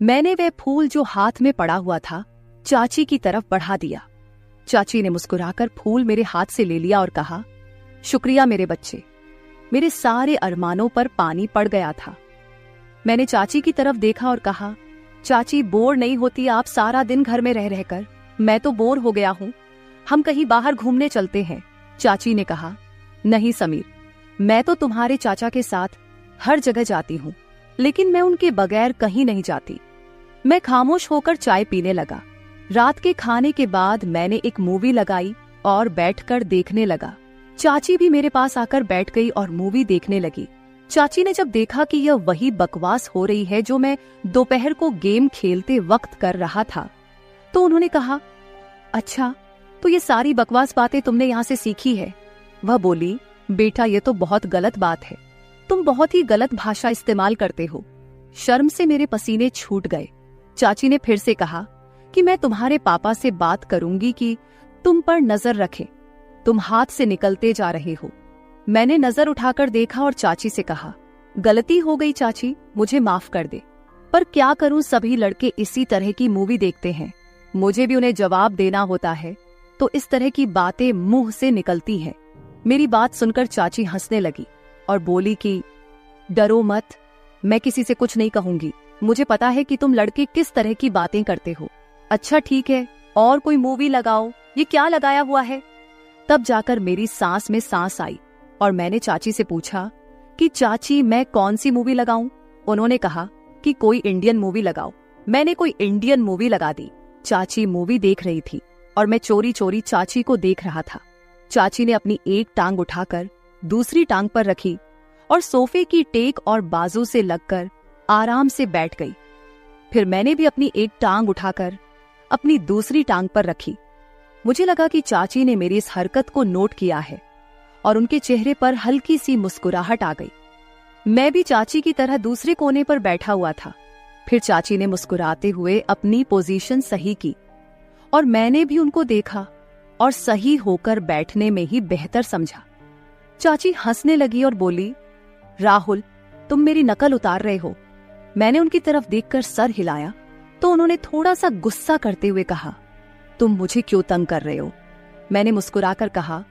मैंने वह फूल जो हाथ में पड़ा हुआ था चाची की तरफ बढ़ा दिया। चाची ने मुस्कुराकर फूल मेरे हाथ से ले लिया और कहा, शुक्रिया मेरे बच्चे। मेरे सारे अरमानों पर पानी पड़ गया था। मैंने चाची की तरफ देखा और कहा, चाची बोर नहीं होती आप सारा दिन घर में रह रहकर? मैं तो बोर हो गया हूं, हम कहीं बाहर घूमने चलते हैं। चाची ने कहा, नहीं समीर, मैं तो तुम्हारे चाचा के साथ हर जगह जाती हूं, लेकिन मैं उनके बगैर कहीं नहीं जाती। मैं खामोश होकर चाय पीने लगा। रात के खाने के बाद मैंने एक मूवी लगाई और बैठकर देखने लगा। चाची भी मेरे पास आकर बैठ गई और मूवी देखने लगी। चाची ने जब देखा कि यह वही बकवास हो रही है जो मैं दोपहर को गेम खेलते वक्त कर रहा था, तो उन्होंने कहा, अच्छा, तो ये सारी बकवास बातें तुमने यहाँ से सीखी है? वह बोली, बेटा ये तो बहुत गलत बात है, तुम बहुत ही गलत भाषा इस्तेमाल करते हो। शर्म से मेरे पसीने छूट गए। चाची ने फिर से कहा कि मैं तुम्हारे पापा से बात करूंगी कि तुम पर नजर रखें, तुम हाथ से निकलते जा रहे हो। मैंने नजर उठाकर देखा और चाची से कहा, गलती हो गई चाची, मुझे माफ कर दे। पर क्या करूं, सभी लड़के इसी तरह की मूवी देखते हैं, मुझे भी उन्हें जवाब देना होता है, तो इस तरह की बातें मुंह से निकलती हैं। मेरी बात सुनकर चाची हंसने लगी और बोली कि डरो मत, मैं किसी से कुछ नहीं कहूंगी, मुझे पता है कि तुम लड़के किस तरह की बातें करते हो। अच्छा ठीक है, और कोई मूवी लगाओ, ये क्या लगाया हुआ है? तब जाकर मेरी सांस में सांस आई और मैंने चाची से पूछा कि चाची मैं कौन सी मूवी लगाऊं? उन्होंने कहा कि कोई इंडियन मूवी लगाओ। मैंने कोई इंडियन मूवी लगा दी। चाची मूवी देख रही थी और मैं चोरी चोरी चाची को देख रहा था। चाची ने अपनी एक टांग उठाकर दूसरी टांग पर रखी और सोफे की टेक और बाजू से लगकर आराम से बैठ गई। फिर मैंने भी अपनी एक टांग उठाकर अपनी दूसरी टांग पर रखी। मुझे लगा कि चाची ने मेरी इस हरकत को नोट किया है और उनके चेहरे पर हल्की सी मुस्कुराहट आ गई। मैं भी चाची की तरह दूसरे कोने पर बैठा हुआ था। फिर चाची ने मुस्कुराते हुए अपनी पोजीशन सही की और मैंने भी उनको देखा और सही होकर बैठने में ही बेहतर समझा। चाची हंसने लगी और बोली, राहुल तुम मेरी नकल उतार रहे हो। मैंने उनकी तरफ देखकर सर हिलाया तो उन्होंने थोड़ा सा गुस्सा करते हुए कहा, तुम मुझे क्यों तंग कर रहे हो? मैंने मुस्कुराकर कहा,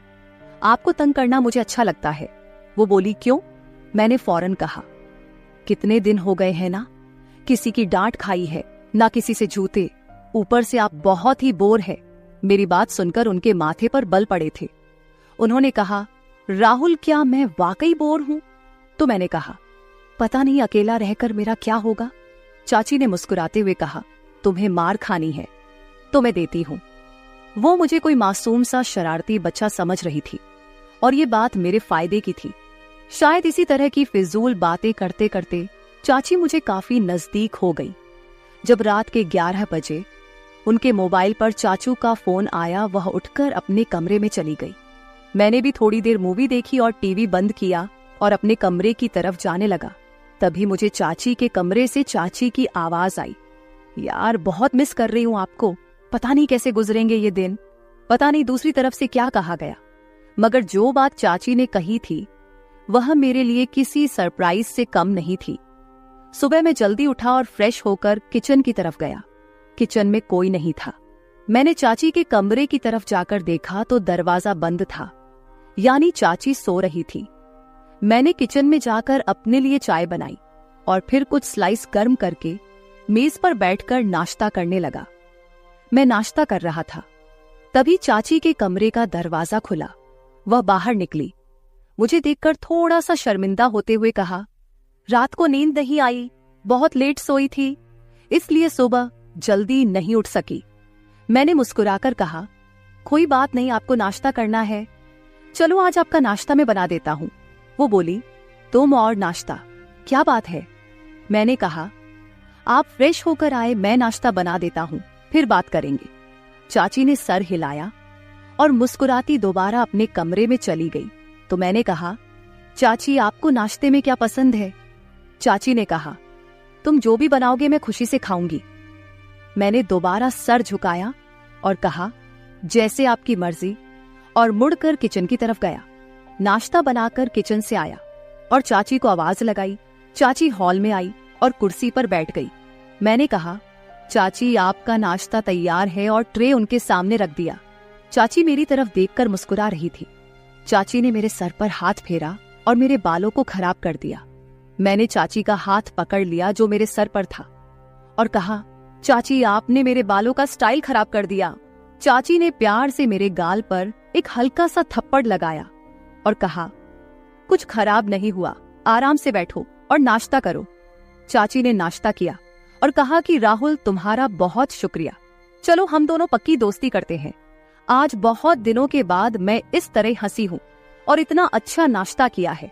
आपको तंग करना मुझे अच्छा लगता है। वो बोली, क्यों? मैंने फौरन कहा, कितने दिन हो गए हैं ना, किसी की डांट खाई है, ना किसी से जूते, ऊपर से आप बहुत ही बोर है। मेरी बात सुनकर उनके माथे पर बल पड़े थे। उन्होंने कहा, राहुल क्या मैं वाकई बोर हूं? तो मैंने कहा, पता नहीं अकेला रहकर मेरा क्या होगा। चाची ने मुस्कुराते हुए कहा, तुम्हें मार खानी है तो मैं देती हूं। वो मुझे कोई मासूम सा शरारती बच्चा समझ रही थी और ये बात मेरे फायदे की थी। शायद इसी तरह की फिजूल बातें करते करते चाची मुझे काफी नजदीक हो गई। जब रात के 11 बजे उनके मोबाइल पर चाचू का फोन आया, वह उठकर अपने कमरे में चली गई। मैंने भी थोड़ी देर मूवी देखी और टीवी बंद किया और अपने कमरे की तरफ जाने लगा। तभी मुझे चाची के कमरे से चाची की आवाज आई, यार बहुत मिस कर रही हूं आपको, पता नहीं कैसे गुजरेंगे ये दिन। पता नहीं दूसरी तरफ से क्या कहा गया, मगर जो बात चाची ने कही थी वह मेरे लिए किसी सरप्राइज से कम नहीं थी। सुबह मैं जल्दी उठा और फ्रेश होकर किचन की तरफ गया। किचन में कोई नहीं था। मैंने चाची के कमरे की तरफ जाकर देखा तो दरवाजा बंद था, यानी चाची सो रही थी। मैंने किचन में जाकर अपने लिए चाय बनाई और फिर कुछ स्लाइस गर्म करके मेज पर बैठकर नाश्ता करने लगा। मैं नाश्ता कर रहा था, तभी चाची के कमरे का दरवाजा खुला। वह बाहर निकली, मुझे देखकर थोड़ा सा शर्मिंदा होते हुए कहा, रात को नींद नहीं आई, बहुत लेट सोई थी, इसलिए सुबह जल्दी नहीं उठ सकी। मैंने मुस्कुराकर कहा, कोई बात नहीं, आपको नाश्ता करना है, चलो आज आपका नाश्ता मैं बना देता हूं। वो बोली, तुम और नाश्ता, क्या बात है? मैंने कहा, आप फ्रेश होकर आए, मैं नाश्ता बना देता हूं, फिर बात करेंगे। चाची ने सर हिलाया और मुस्कुराती दोबारा अपने कमरे में चली गई। तो मैंने कहा, चाची आपको नाश्ते में क्या पसंद है? चाची ने कहा, तुम जो भी बनाओगे मैं खुशी से खाऊंगी। मैंने दोबारा सर झुकाया और कहा, जैसे आपकी मर्जी, और मुड़कर किचन की तरफ गया। नाश्ता बनाकर किचन से आया और चाची को आवाज लगाई। चाची हॉल में आई और कुर्सी पर बैठ गई। मैंने कहा, चाची आपका नाश्ता तैयार है, और ट्रे उनके सामने रख दिया। चाची मेरी तरफ देखकर मुस्कुरा रही थी। चाची ने मेरे सर पर हाथ फेरा और मेरे बालों को खराब कर दिया। मैंने चाची का हाथ पकड़ लिया जो मेरे सर पर था और कहा, चाची आपने मेरे बालों का स्टाइल खराब कर दिया। चाची ने प्यार से मेरे गाल पर एक हल्का सा थप्पड़ लगाया और कहा, कुछ खराब नहीं हुआ, आराम से बैठो और नाश्ता करो। चाची ने नाश्ता किया और कहा कि राहुल तुम्हारा बहुत शुक्रिया, चलो हम दोनों पक्की दोस्ती करते हैं। आज बहुत दिनों के बाद मैं इस तरह हंसी हूं और इतना अच्छा नाश्ता किया है।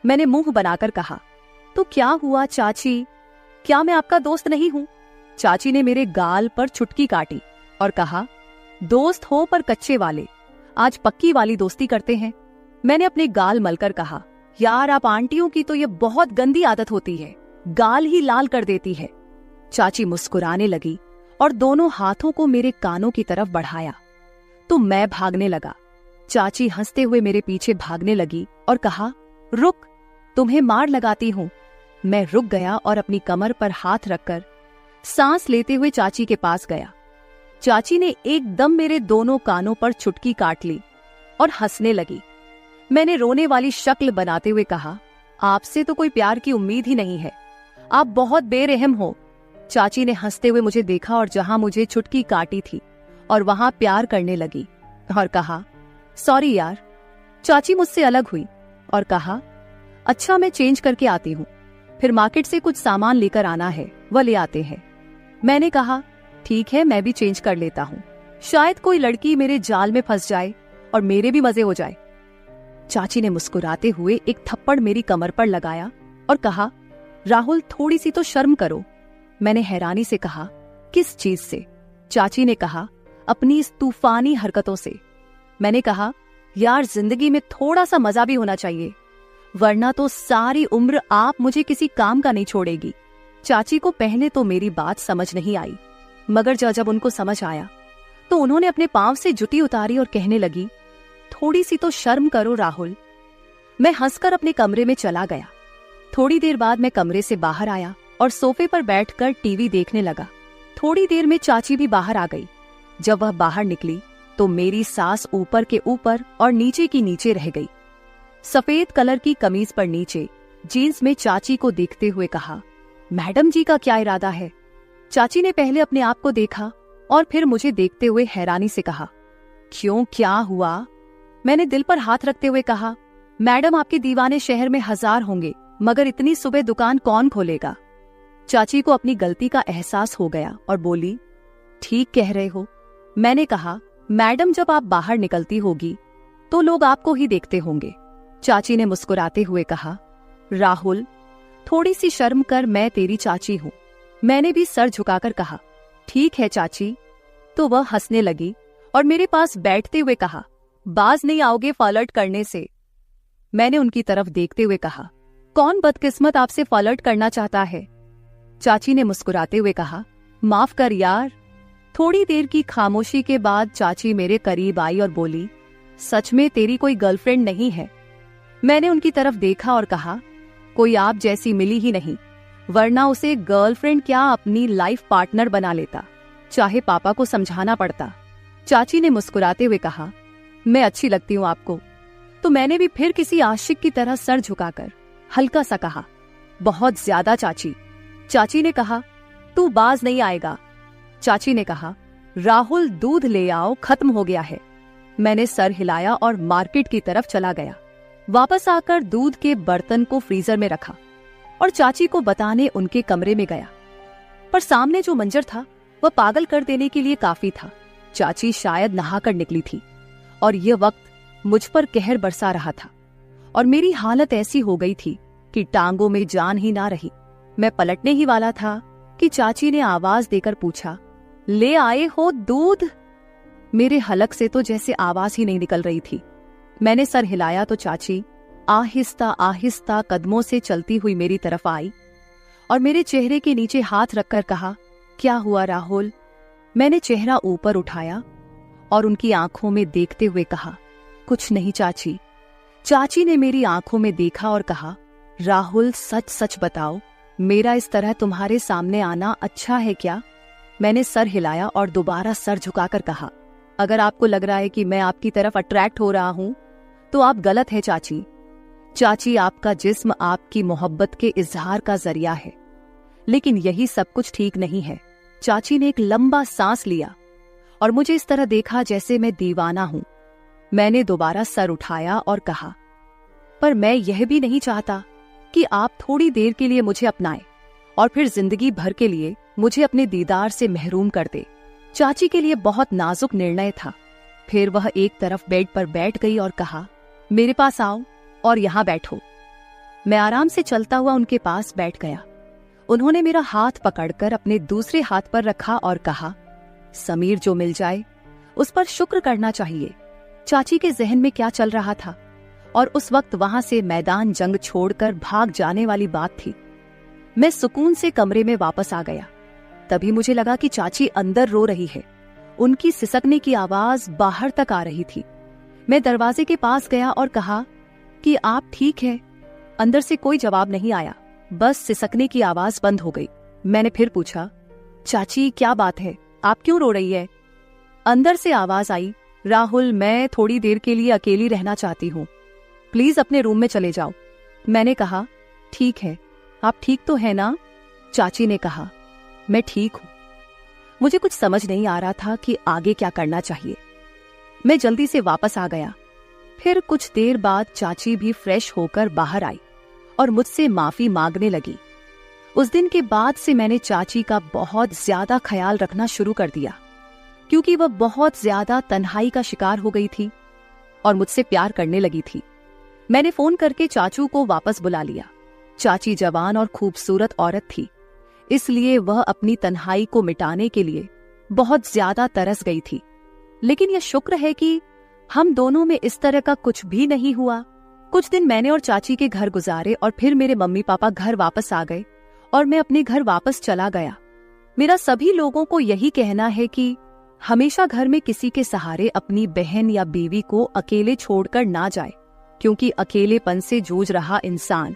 मैंने मुंह बनाकर कहा, तो क्या हुआ चाची, क्या मैं आपका दोस्त नहीं हूं? चाची ने मेरे गाल पर चुटकी काटी और कहा, दोस्त हो पर कच्चे वाले, आज पक्की वाली दोस्ती करते हैं। मैंने अपने गाल मलकर कहा, यार आप आंटियों की तो ये बहुत गंदी आदत होती है, गाल ही लाल कर देती है। चाची मुस्कुराने लगी और दोनों हाथों को मेरे कानों की तरफ बढ़ाया तो मैं भागने लगा। चाची हंसते हुए मेरे पीछे भागने लगी और कहा, रुक, तुम्हें मार लगाती हूं। मैं रुक गया और अपनी कमर पर हाथ रखकर सांस लेते हुए चाची के पास गया। चाची ने एकदम मेरे दोनों कानों पर चुटकी काट ली और हंसने लगी। मैंने रोने वाली शक्ल बनाते हुए कहा, आपसे तो कोई प्यार की उम्मीद ही नहीं है, आप बहुत बेरहम हो। चाची ने हंसते हुए मुझे देखा और जहां मुझे चुटकी काटी थी और वहां प्यार करने लगी और कहा, सॉरी यार। चाची मुझसे अलग हुई और कहा, अच्छा मैं चेंज करके आती हूँ, फिर मार्केट से कुछ सामान लेकर आना है, वह ले आते हैं। मैंने कहा, ठीक है, मैं भी चेंज कर लेता हूँ, शायद कोई लड़की मेरे जाल में फंस जाए और मेरे भी मजे हो जाए। चाची ने मुस्कुराते हुए एक थप्पड़ मेरी कमर पर लगाया और कहा, राहुल थोड़ी सी तो शर्म करो। मैंने हैरानी से कहा, किस चीज से? चाची ने कहा, अपनी इस तूफानी हरकतों से। मैंने कहा, यार जिंदगी में थोड़ा सा मजा भी होना चाहिए, वरना तो सारी उम्र आप मुझे किसी काम का नहीं छोड़ेगी। चाची को पहले तो मेरी बात समझ नहीं आई, मगर जब उनको समझ आया तो उन्होंने अपने पांव से जुटी उतारी और कहने लगी, थोड़ी सी तो शर्म करो राहुल। मैं हंसकर अपने कमरे में चला गया। थोड़ी देर बाद मैं कमरे से बाहर आया और सोफे पर बैठकर टीवी देखने लगा। थोड़ी देर में चाची भी बाहर आ गई। जब वह बाहर निकली तो मेरी सांस ऊपर के ऊपर और नीचे की नीचे रह गई। सफेद कलर की कमीज पर नीचे जीन्स में चाची को देखते हुए कहा, मैडम जी का क्या इरादा है? चाची ने पहले अपने आप को देखा और फिर मुझे देखते हुए हैरानी से कहा, क्यों, क्या हुआ? मैंने दिल पर हाथ रखते हुए कहा, मैडम आपके दीवाने शहर में 1000 होंगे, मगर इतनी सुबह दुकान कौन खोलेगा? चाची को अपनी गलती का एहसास हो गया और बोली, ठीक कह रहे हो। मैंने कहा, मैडम जब आप बाहर निकलती होगी तो लोग आपको ही देखते होंगे। चाची ने मुस्कुराते हुए कहा, राहुल थोड़ी सी शर्म कर, मैं तेरी चाची हूं। मैंने भी सर झुकाकर कहा, ठीक है चाची। तो वह हंसने लगी और मेरे पास बैठते हुए कहा, बाज नहीं आओगे फ्लर्ट करने से। मैंने उनकी तरफ देखते हुए कहा, कौन बदकिस्मत आपसे फ्लर्ट करना चाहता है? चाची ने मुस्कुराते हुए कहा, माफ कर यार। थोड़ी देर की खामोशी के बाद चाची मेरे करीब आई और बोली, सच में तेरी कोई गर्लफ्रेंड नहीं है? मैंने उनकी तरफ देखा और कहा, कोई आप जैसी मिली ही नहीं, वरना उसे गर्लफ्रेंड क्या अपनी लाइफ पार्टनर बना लेता, चाहे पापा को समझाना पड़ता। चाची ने मुस्कुराते हुए कहा, मैं अच्छी लगती हूँ आपको? तो मैंने भी फिर किसी आशिक की तरह सर झुकाकर हल्का सा कहा, बहुत ज्यादा चाची। चाची ने कहा, तू बाज नहीं आएगा। चाची ने कहा, राहुल दूध ले आओ, खत्म हो गया है। मैंने सर हिलाया और मार्केट की तरफ चला गया। वापस आकर दूध के बर्तन को फ्रीजर में रखा और चाची को बताने उनके कमरे में गया। पर सामने जो मंजर था वह पागल कर देने के लिए काफी था। चाची शायद नहाकर निकली थी और यह वक्त मुझ पर कहर बरसा रहा था और मेरी हालत ऐसी हो गई थी कि टांगों में जान ही ना रही। मैं पलटने ही वाला था कि चाची ने आवाज देकर पूछा, ले आए हो दूध? मेरे हलक से तो जैसे आवाज ही नहीं निकल रही थी। मैंने सर हिलाया तो चाची आहिस्ता आहिस्ता कदमों से चलती हुई मेरी तरफ आई और मेरे चेहरे के नीचे हाथ रखकर कहा, क्या हुआ राहुल? मैंने चेहरा ऊपर उठाया और उनकी आंखों में देखते हुए कहा, कुछ नहीं चाची। चाची ने मेरी आंखों में देखा और कहा, राहुल सच सच बताओ, मेरा इस तरह तुम्हारे सामने आना अच्छा है क्या? मैंने सर हिलाया और दोबारा सर झुकाकर कहा, अगर आपको लग रहा है कि मैं आपकी तरफ अट्रैक्ट हो रहा हूं तो आप गलत है चाची। चाची, आपका जिस्म आपकी मोहब्बत के इजहार का जरिया है, लेकिन यही सब कुछ ठीक नहीं है। चाची ने एक लंबा सांस लिया और मुझे इस तरह देखा जैसे मैं दीवाना हूं। मैंने दोबारा सर उठाया और कहा, पर मैं यह भी नहीं चाहता कि आप थोड़ी देर के लिए मुझे अपनाएं और फिर जिंदगी भर के लिए मुझे अपने दीदार से महरूम कर दे। चाची के लिए बहुत नाजुक निर्णय था। फिर वह एक तरफ बेड पर बैठ गई और कहा, मेरे पास आओ और यहाँ बैठो। मैं आराम से चलता हुआ उनके पास बैठ गया। उन्होंने मेरा हाथ पकड़कर अपने दूसरे हाथ पर रखा और कहा, समीर जो मिल जाए उस पर शुक्र करना चाहिए। चाची के जहन में क्या चल रहा था और उस वक्त वहां से मैदान जंग छोड़कर भाग जाने वाली बात थी। मैं सुकून से कमरे में वापस आ गया। तभी मुझे लगा कि चाची अंदर रो रही है। उनकी सिसकने की आवाज बाहर तक आ रही थी। मैं दरवाजे के पास गया और कहा कि आप ठीक है? अंदर से कोई जवाब नहीं आया, बस सिसकने की आवाज बंद हो गई। मैंने फिर पूछा, चाची क्या बात है, आप क्यों रो रही है? अंदर से आवाज आई, राहुल मैं थोड़ी देर के लिए अकेली रहना चाहती हूँ, प्लीज अपने रूम में चले जाओ। मैंने कहा, ठीक है, आप ठीक तो है ना? चाची ने कहा, मैं ठीक हूं। मुझे कुछ समझ नहीं आ रहा था कि आगे क्या करना चाहिए। मैं जल्दी से वापस आ गया। फिर कुछ देर बाद चाची भी फ्रेश होकर बाहर आई और मुझसे माफी मांगने लगी। उस दिन के बाद से मैंने चाची का बहुत ज्यादा ख्याल रखना शुरू कर दिया, क्योंकि वह बहुत ज्यादा तन्हाई का शिकार हो गई थी और मुझसे प्यार करने लगी थी। मैंने फोन करके चाचू को वापस बुला लिया। चाची जवान और खूबसूरत औरत थी, इसलिए वह अपनी तन्हाई को मिटाने के लिए बहुत ज्यादा तरस गई थी। लेकिन यह शुक्र है कि हम दोनों में इस तरह का कुछ भी नहीं हुआ। कुछ दिन मैंने और चाची के घर गुजारे और फिर मेरे मम्मी पापा घर वापस आ गए और मैं अपने घर वापस चला गया। मेरा सभी लोगों को यही कहना है कि हमेशा घर में किसी के सहारे अपनी बहन या बीवी को अकेले छोड़कर ना जाए, क्योंकि अकेलेपन से जूझ रहा इंसान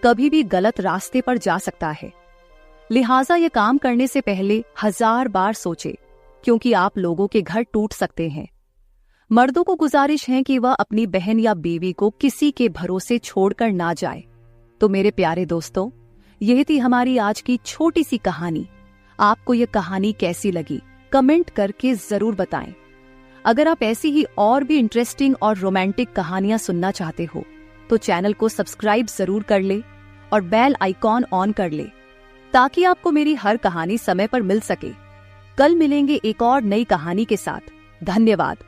कभी भी गलत रास्ते पर जा सकता है। लिहाजा ये काम करने से पहले 1000 बार सोचे, क्योंकि आप लोगों के घर टूट सकते हैं। मर्दों को गुजारिश है कि वह अपनी बहन या बीवी को किसी के भरोसे छोड़कर ना जाए। तो मेरे प्यारे दोस्तों, यह थी हमारी आज की छोटी सी कहानी। आपको यह कहानी कैसी लगी कमेंट करके जरूर बताएं। अगर आप ऐसी ही और भी इंटरेस्टिंग और रोमांटिक कहानियां सुनना चाहते हो तो चैनल को सब्सक्राइब जरूर कर ले और बेल आइकॉन ऑन कर ले, ताकि आपको मेरी हर कहानी समय पर मिल सके। कल मिलेंगे एक और नई कहानी के साथ। धन्यवाद।